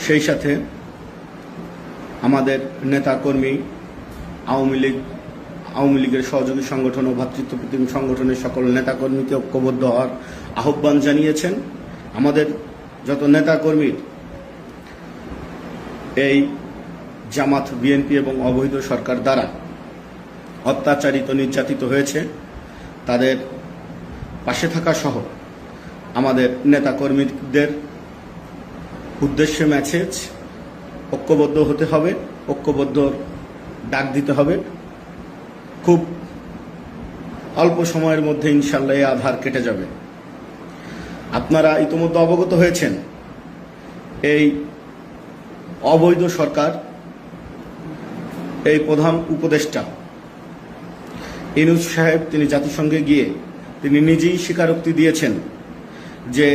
সেই সাথে আমাদের নেতাকর্মী আওয়ামী লীগের সহযোগী সংগঠন ও ভ্রাতৃত্বপ্রতিম সংগঠনের সকল নেতাকর্মীকে ঐক্যবদ্ধ হওয়ার আহ্বান জানিয়েছেন। আমাদের যত নেতাকর্মীর এই জামাত, বিএনপি এবং অবৈধ সরকার দ্বারা অত্যাচারিত, নির্যাতিত হয়েছে, তাদের পাশে থাকা সহ আমাদের নেতাকর্মীদের উদ্দেশ্যে মেসেজ, ঐক্যবদ্ধ হতে হবে, ঐক্যবদ্ধ ডাক দিতে হবে। খুব অল্প সময়ের মধ্যে ইনশাল্লাহ এই আধার কেটে যাবে। আপনারা ইতিমধ্যে অবগত হয়েছেন, এই অবৈধ সরকার, এই প্রধান উপদেষ্টা ইউনূস সাহেব, তিনি জাতিসংঘে গিয়ে তিনি নিজেই স্বীকারোক্তি দিয়েছেন যে